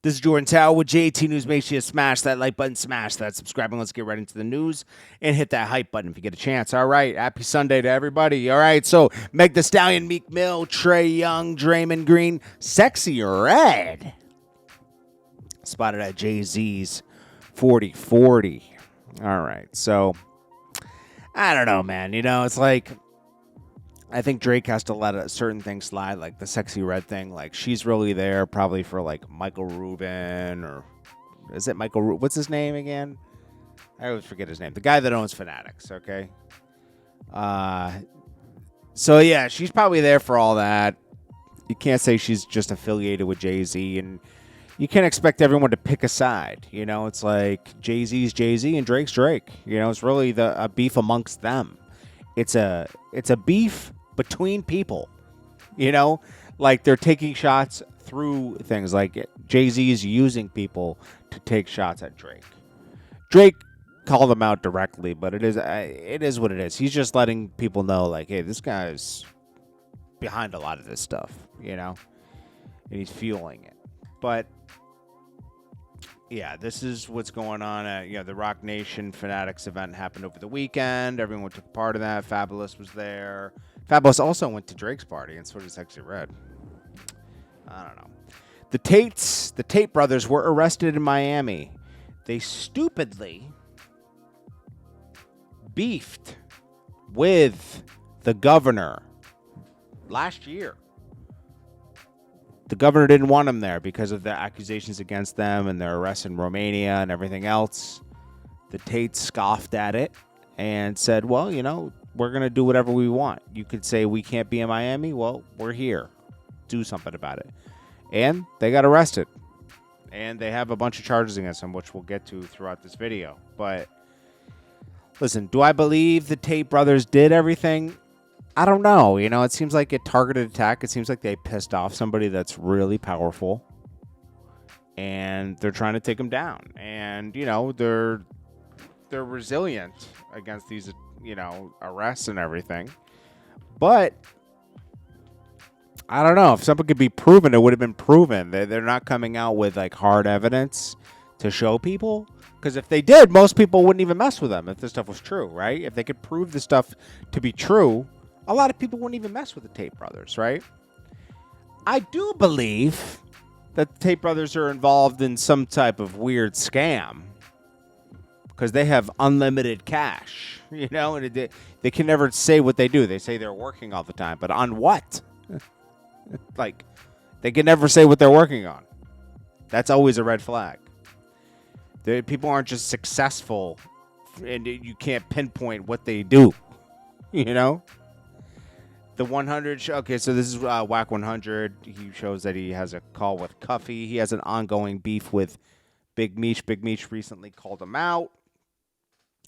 This is Jordan Tower with JT News. Make sure you smash that like button, smash that subscribe, and let's get right into the news and hit that hype button if you get a chance. All right, happy Sunday to everybody. All right, so Megan Thee Stallion, Meek Mill, Trae Young, Draymond Green, Sexy Red, spotted at Jay-Z's 40/40. All right, so I don't know, man. You know, it's like I think Drake has to let certain things slide, like the Sexy Red thing. Like, she's really there probably for, like, Michael Rubin, or is it Michael Rubin? What's his name again? I always forget his name. The guy that owns Fanatics, okay? So, yeah, she's probably there for all that. You can't say she's just affiliated with Jay-Z, and you can't expect everyone to pick a side. You know, it's like Jay-Z's Jay-Z and Drake's Drake. You know, it's really a beef amongst them. It's a beef between people, you know, like they're taking shots through things. Like Jay-Z is using people to take shots at Drake. Drake called them out directly, but it is what it is. He's just letting people know, like, hey, this guy's behind a lot of this stuff, you know, and he's fueling it. But yeah, this is what's going on at, the Rock Nation Fanatics event happened over the weekend. Everyone took part of that. Fabulous was there. Fabulous also went to Drake's party, and so did Sexy Red. I don't know. The Tate Brothers were arrested in Miami. They stupidly beefed with the governor last year. The governor didn't want them there because of the accusations against them and their arrest in Romania and everything else. The Tates scoffed at it and said, well, we're going to do whatever we want. You could say we can't be in Miami. Well, we're here. Do something about it. And they got arrested. And they have a bunch of charges against them, which we'll get to throughout this video. But listen, do I believe the Tate Brothers did everything? I don't know. It seems like a targeted attack. It seems like they pissed off somebody that's really powerful. And they're trying to take them down. And, they're resilient against these, arrests and everything. But I don't know. If something could be proven, it would have been proven. They're not coming out with, like, hard evidence to show people. Because if they did, most people wouldn't even mess with them if this stuff was true, right? If they could prove this stuff to be true, a lot of people wouldn't even mess with the Tate Brothers, right? I do believe that the Tate Brothers are involved in some type of weird scam because they have unlimited cash, and they can never say what they do. They say they're working all the time, but on what? Like, they can never say what they're working on. That's always a red flag. People aren't just successful, and you can't pinpoint what they do, The 100 show. Okay, so this is Wack 100. He shows that he has a call with Kshiy. He has an ongoing beef with Big Meech. Big Meech recently called him out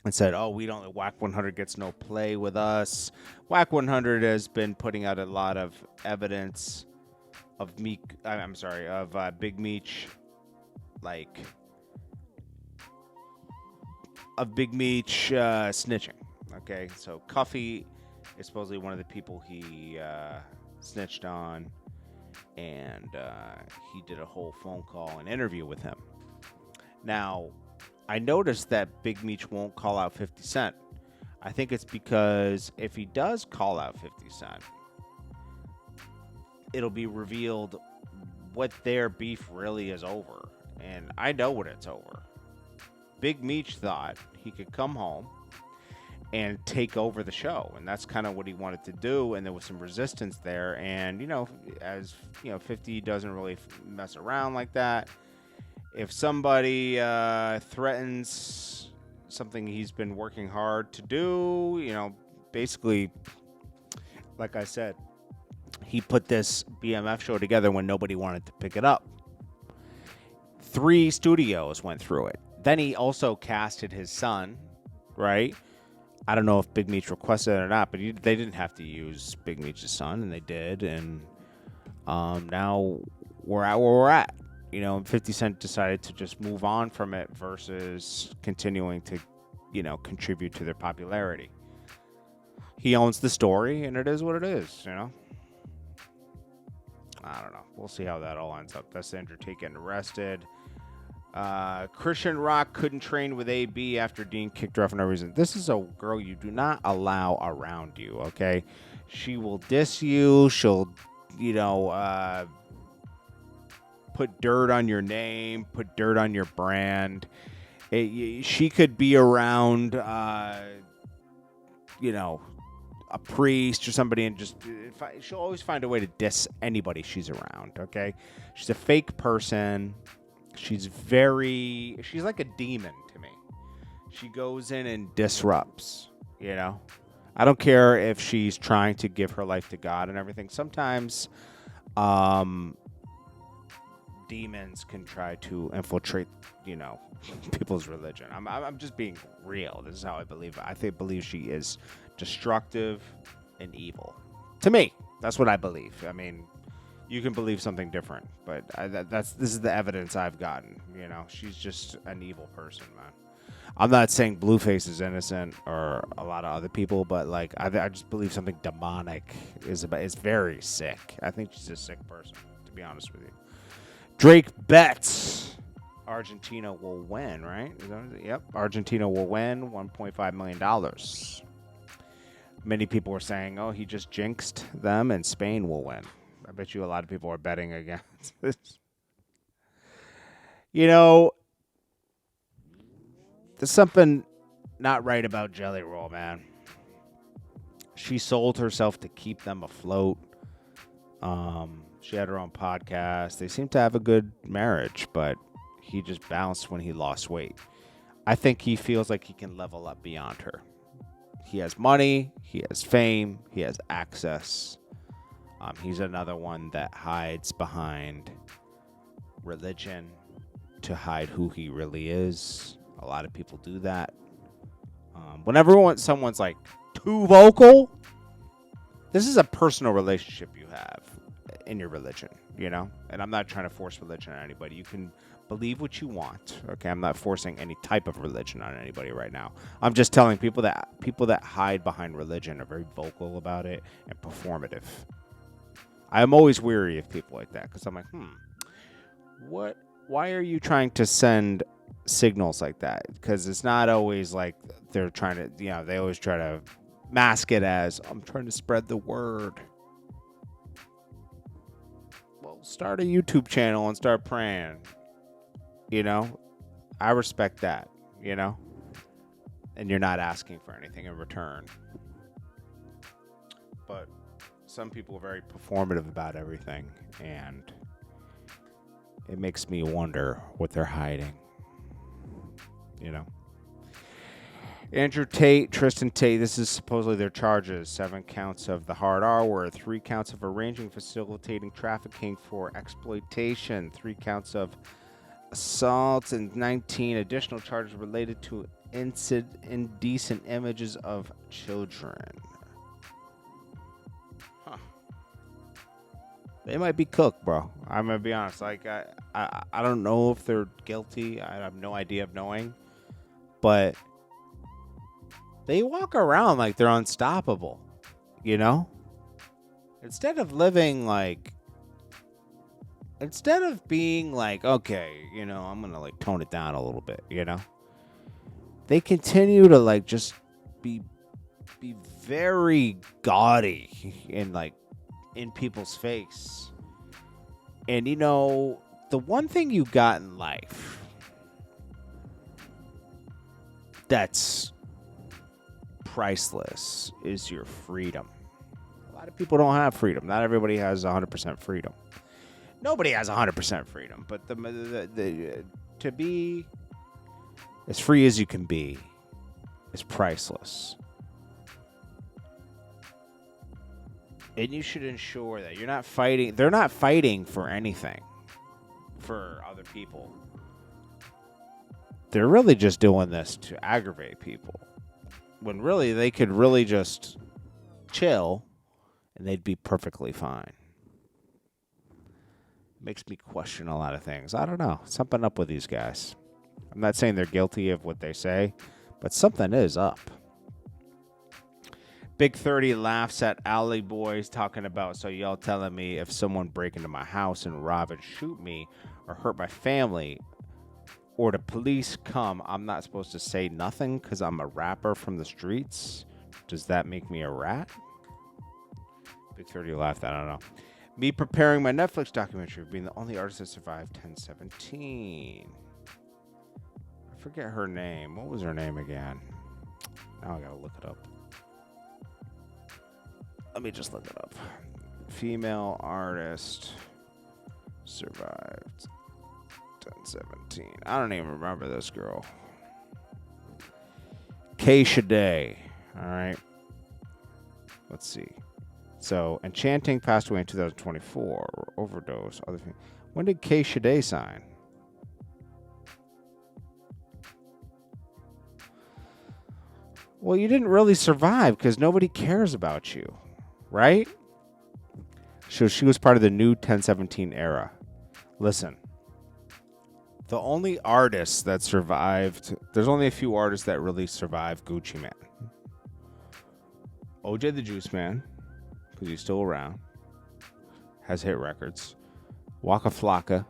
and said, Wack 100 gets no play with us. Wack 100 has been putting out a lot of evidence of Big Meech, snitching. Okay, so Kshiy is supposedly one of the people he snitched on, and he did a whole phone call and interview with him. Now, I noticed that Big Meech won't call out 50 Cent. I think it's because if he does call out 50 Cent, it'll be revealed what their beef really is over. And I know what it's over. Big Meech thought he could come home and take over the show, and that's kind of what he wanted to do, and there was some resistance there, and 50 doesn't really mess around like that. If somebody threatens something he's been working hard to do, basically, like I said, he put this BMF show together when nobody wanted to pick it up. 3 studios went through it. Then he also casted his son, right? I don't know if Big Meech requested it or not, but they didn't have to use Big Meech's son, and they did. And now we're at where we're at. 50 Cent decided to just move on from it versus continuing to, contribute to their popularity. He owns the story, and it is what it is, I I don't know. We'll see how that all ends up. That's Andrew Tate getting arrested. Chrisean Rock couldn't train with AB after Dean kicked her off for no reason. This is a girl you do not allow around you, okay? She will diss you. She'll, put dirt on your name, put dirt on your brand. She could be around, a priest or somebody and she'll always find a way to diss anybody she's around, okay? She's a fake person. She's like a demon to me. She goes in and disrupts, I don't care if she's trying to give her life to God and everything. Sometimes demons can try to infiltrate, people's religion. I'm just being real. This is how I believe it. I believe she is destructive and evil. To me, that's what I believe. I mean, you can believe something different, but this is the evidence I've gotten. She's just an evil person, man. I'm not saying Blueface is innocent or a lot of other people, but like I just believe something demonic is very sick. I think she's a sick person, to be honest with you. Drake bets Argentina will win, right? Yep, Argentina will win $1.5 million. Many people were saying, oh, he just jinxed them and Spain will win. I bet you a lot of people are betting against this. There's something not right about Jelly Roll, man. She sold herself to keep them afloat. She had her own podcast. They seem to have a good marriage, but he just bounced when he lost weight. I think he feels like he can level up beyond her. He has money. He has fame. He has access. He's another one that hides behind religion to hide who he really is. A lot of people do that. Whenever someone's like too vocal, this is a personal relationship you have in your religion, And I'm not trying to force religion on anybody. You can believe what you want, okay? I'm not forcing any type of religion on anybody right now. I'm just telling people that hide behind religion are very vocal about it and performative. I'm always weary of people like that because I'm like, why are you trying to send signals like that? Because it's not always like they're trying to, they always try to mask it as, I'm trying to spread the word. Well, start a YouTube channel and start praying. I respect that, and you're not asking for anything in return. But some people are very performative about everything, and it makes me wonder what they're hiding. Andrew Tate, Tristan Tate, this is supposedly their charges. 7 counts of the hard R word, 3 counts of arranging, facilitating trafficking for exploitation, 3 counts of assault, and 19 additional charges related to indecent images of children. They might be cooked, bro. I'm gonna be honest. Like I don't know if they're guilty. I have no idea of knowing, but they walk around like they're unstoppable. Instead of being like, okay, I'm gonna like tone it down a little bit. They continue to just be very gaudy and in people's face. And the one thing you got in life that's priceless is your freedom. A lot of people don't have freedom. Not everybody has 100% freedom. Nobody has 100% freedom, but to be as free as you can be is priceless. And you should ensure that you're not fighting. They're not fighting for anything for other people. They're really just doing this to aggravate people. When really they could really just chill and they'd be perfectly fine. Makes me question a lot of things. I don't know. Something up with these guys. I'm not saying they're guilty of what they say, but something is up. Big 30 laughs at Alley Boys talking about, so y'all telling me if someone break into my house and rob and shoot me or hurt my family or the police come, I'm not supposed to say nothing because I'm a rapper from the streets? Does that make me a rat? Big 30 laughed. I don't know. Me preparing my Netflix documentary, being the only artist that survived 1017. I forget her name. What was her name again? Now I gotta look it up. Let me just look it up. Female artist survived 1017. I don't even remember this girl. Kshiy. All right. Let's see. So, Enchanting passed away in 2024. Overdose. Other thing. When did Kshiy sign? Well, you didn't really survive because nobody cares about you. Right? So she was part of the new 1017 era. Listen, the only artists that survived, there's only a few artists that really survived Gucci Man. OJ the Juice Man, because he's still around, has hit records. Waka Flocka.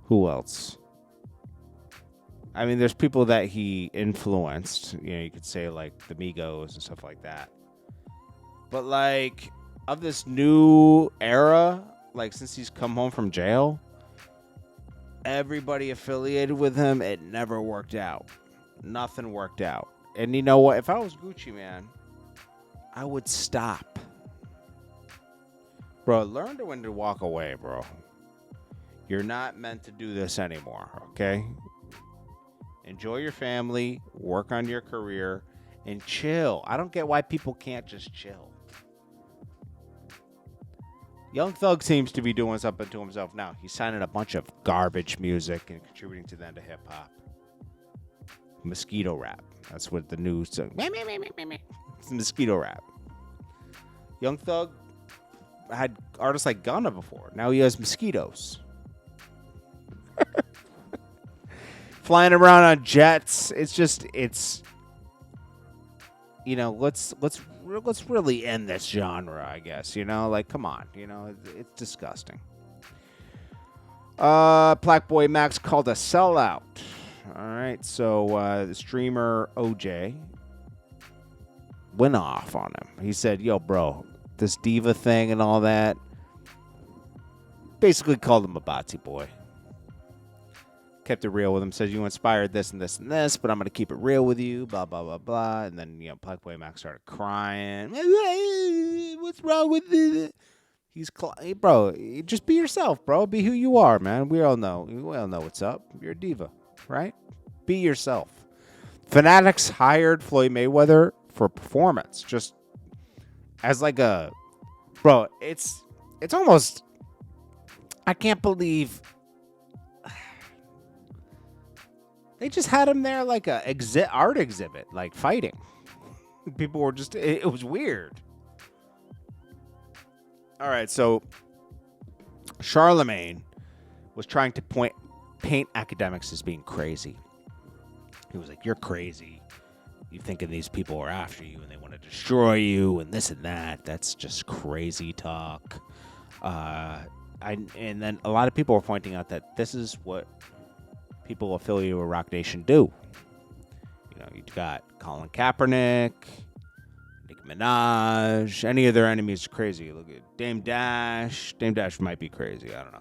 Who else? I mean, there's people that he influenced. You know, you could say like the Migos and stuff like that. But like, of this new era, like since he's come home from jail, everybody affiliated with him, it never worked out. Nothing worked out. And you know what? If I was Gucci Man, I would stop. Bro, learn to when to walk away, bro. You're not meant to do this anymore, okay? Enjoy your family, work on your career, and chill. I don't get why people can't just chill. Young Thug seems to be doing something to himself now. He's signing a bunch of garbage music and contributing to the end of hip-hop. Mosquito rap. That's what the news said. It's Mosquito rap. Young Thug had artists like Gunna before. Now he has mosquitoes. Flying around on jets. It's you know, let's really end this genre, I guess. You know, like, come on. You know, it's disgusting. Black Boy Max called a sellout. All right, so the streamer OJ went off on him. He said, yo, bro, this diva thing and all that. Basically called him a Batsy boy. Kept it real with him. Says, you inspired this and this and this, but I'm going to keep it real with you, blah, blah, blah, blah. And then, you know, Black Boy Max started crying. What's wrong with this? Bro, just be yourself, bro. Be who you are, man. We all know what's up. You're a diva, right? Be yourself. Fanatics hired Floyd Mayweather for performance, just as like a, bro. It's almost, I can't believe they just had him there like a art exhibit, like fighting. People were just, it was weird. All right, so Charlamagne was trying to paint Akademiks as being crazy. He was like, you're crazy. You thinking these people are after you and they want to destroy you and this and that. That's just crazy talk. And then a lot of people were pointing out that this is what people affiliated with Rock Nation do. You know, you've got Colin Kaepernick, Nicki Minaj, any of their enemies are crazy. Look at Dame Dash. Dame Dash might be crazy. I don't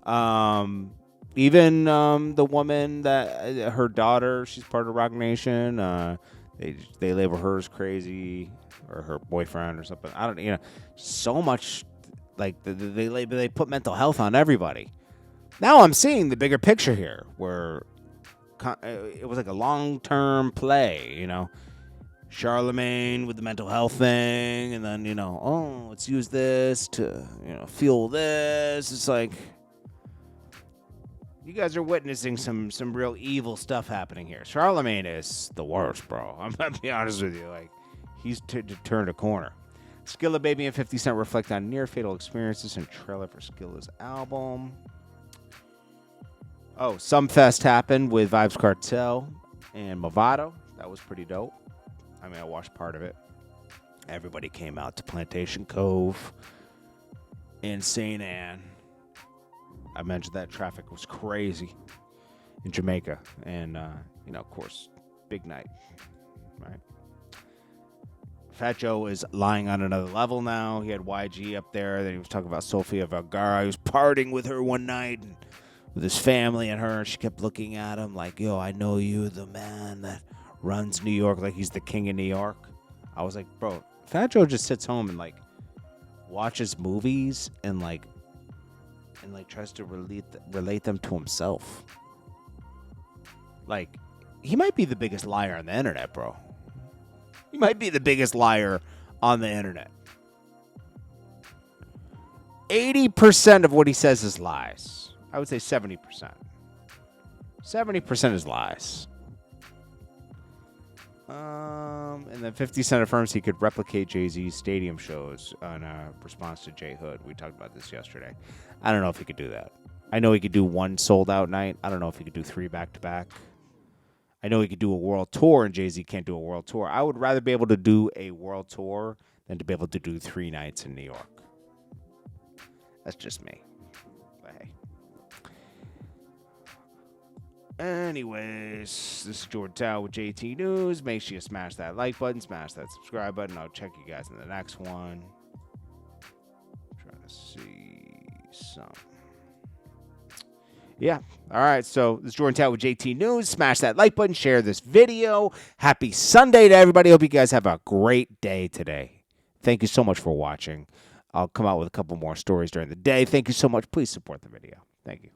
know. Even the woman that her daughter, she's part of Rock Nation. They label her as crazy, or her boyfriend or something. I don't, you know, so much like they put mental health on everybody. Now I'm seeing the bigger picture here, where it was like a long-term play, you know. Charlamagne with the mental health thing, and then, you know, oh, let's use this to, you know, fuel this. It's like, you guys are witnessing some real evil stuff happening here. Charlamagne is the worst, bro. I'm gonna be honest with you. Like, he's turned a corner. Skillaby and 50 Cent reflect on near-fatal experiences in trailer for Skilla's album. Oh, Sumfest happened with Vibes Cartel and Movado. That was pretty dope. I mean, I watched part of it. Everybody came out to Plantation Cove in St. Anne. I mentioned that traffic was crazy in Jamaica. And, of course, big night. Right? Fat Joe is lying on another level now. He had YG up there. Then he was talking about Sofia Vergara. He was partying with her one night and with his family and her. She kept looking at him like, yo, I know you, the man that runs New York, like he's the king of New York. I was like, bro, Fat Joe just sits home and like watches movies and tries to relate them to himself. Like, he might be the biggest liar on the internet, bro. He might be the biggest liar on the internet. 80% of what he says is lies. I would say 70%. 70% is lies. And then 50 Cent affirms he could replicate Jay-Z's stadium shows in response to J Hood. We talked about this yesterday. I don't know if he could do that. I know he could do one sold-out night. I don't know if he could do 3 back-to-back. I know he could do a world tour, and Jay-Z can't do a world tour. I would rather be able to do a world tour than to be able to do 3 nights in New York. That's just me. But hey. Anyways, this is Jordan Tao with JT News. Make sure you smash that like button, smash that subscribe button. I'll check you guys in the next one. Trying to see something. Yeah. All right. So this is Jordan Tao with JT News. Smash that like button. Share this video. Happy Sunday to everybody. Hope you guys have a great day today. Thank you so much for watching. I'll come out with a couple more stories during the day. Thank you so much. Please support the video. Thank you.